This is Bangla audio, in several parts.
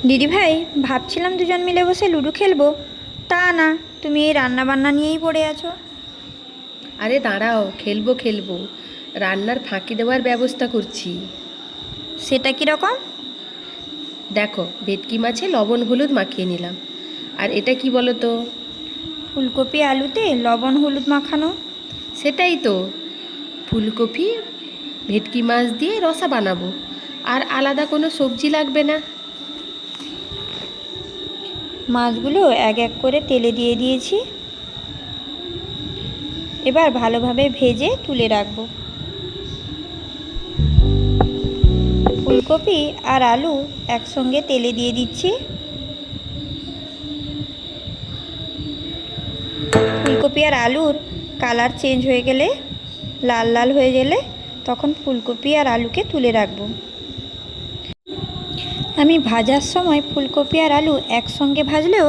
দিদিভাই, ভাবছিলাম দুজন মিলে বসে লুডো খেলবো, তা না, তুমি এই রান্নাবান্না নিয়েই পড়ে আছো। আরে দাঁড়াও, খেলবো খেলবো। রান্নার ফাঁকি দেওয়ার ব্যবস্থা করছি। সেটা কীরকম? দেখো, ভেটকি মাছে লবণ হলুদ মাখিয়ে নিলাম। আর এটা কি বলো তো? ফুলকপি আলুতে লবণ হলুদ মাখানো। সেটাই তো, ফুলকপি ভেটকি মাছ দিয়ে রসা বানাবো। আর আলাদা কোনো সবজি লাগবে না। মাছগুলো এক এক করে তেলে দিয়ে দিয়েছি। এবার ভালোভাবে ভেজে তুলে রাখবো। ফুলকপি আর আলু একসঙ্গে তেলে দিয়ে দিচ্ছি। ফুলকপি আর আলুর কালার চেঞ্জ হয়ে গেলে, লাল লাল হয়ে গেলে, তখন ফুলকপি আর আলুকে তুলে রাখবো। আমি ভাজার সময় ফুলকপি আর আলু একসঙ্গে ভাজলেও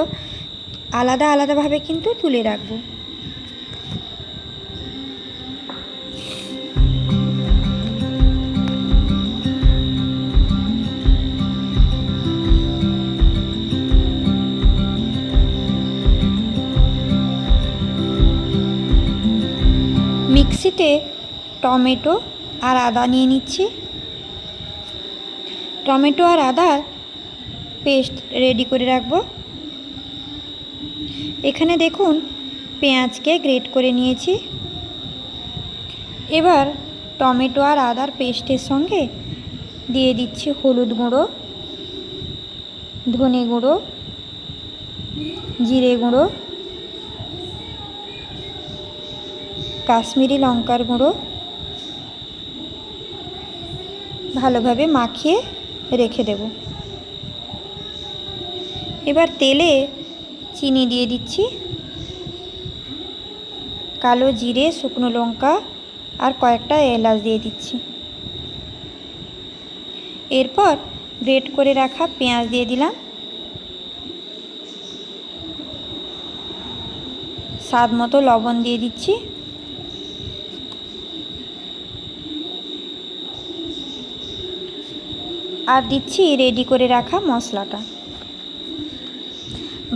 আলাদা আলাদাভাবে কিন্তু তুলে রাখবো। মিক্সিতে টমেটো আর আদা নিয়ে নিচ্ছি। টমেটো আর আদার পেস্ট রেডি করে রাখবো। এখানে দেখুন, পেঁয়াজকে গ্রেট করে নিয়েছি। এবার টমেটো আর আদার পেস্টের সঙ্গে দিয়ে দিচ্ছি হলুদ গুঁড়ো, ধনে গুঁড়ো, জিরে গুঁড়ো, কাশ্মীরি লঙ্কার গুঁড়ো। ভালোভাবে মাখিয়ে রেখে দেব। এবার তেলে চিনি দিয়ে দিচ্ছি, কালো জিরে, শুকনো লঙ্কা আর কয়েকটা এলাচ দিয়ে দিচ্ছি। এরপর গ্রেট করে রাখা পেঁয়াজ দিয়ে দিলাম। স্বাদ মতো লবণ দিয়ে দিচ্ছি। আর দিচ্ছি রেডি করে রাখা মশলাটা।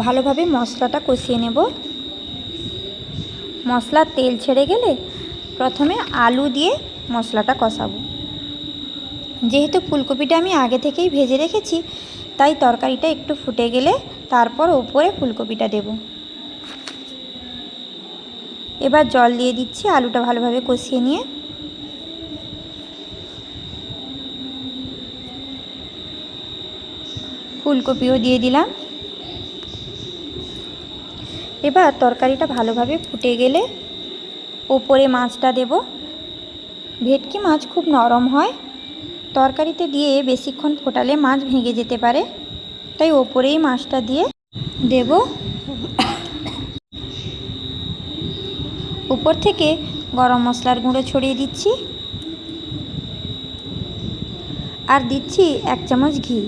ভালোভাবে মশলাটা কষিয়ে নেব। মশলার তেল ছেড়ে গেলে প্রথমে আলু দিয়ে মশলাটা কষাবো। যেহেতু ফুলকপিটা আমি আগে থেকেই ভেজে রেখেছি, তাই তরকারিটা একটু ফুটে গেলে তারপর উপরে ফুলকপিটা দেব। এবার জল দিয়ে দিচ্ছি আলুটা ভালোভাবে কষিয়ে নিয়ে। ফুলকপিও দিয়ে দিলাম। এবার তরকারিটা ভালোভাবে ফুটে গেলে ওপরে মাছটা দেব। ভেটকি মাছ খুব নরম হয়, তরকারিতে দিয়ে বেশিক্ষণ ফোটালে মাছ ভেঙে যেতে পারে, তাই ওপরেই মাছটা দিয়ে দেব। উপর থেকে গরম মশলার গুঁড়ো ছড়িয়ে দিচ্ছি আর দিচ্ছি 1 চামচ ঘি।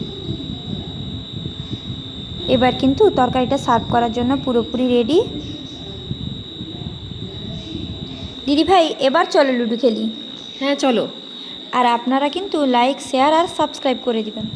এবার কিন্তু তরকারিটা সার্ভ করার জন্য পুরোপুরি রেডি। দিদিভাই, এবার চলো লুডো খেলি। হ্যাঁ চলো। আর আপনারা কিন্তু লাইক, শেয়ার আর সাবস্ক্রাইব করে দিবেন।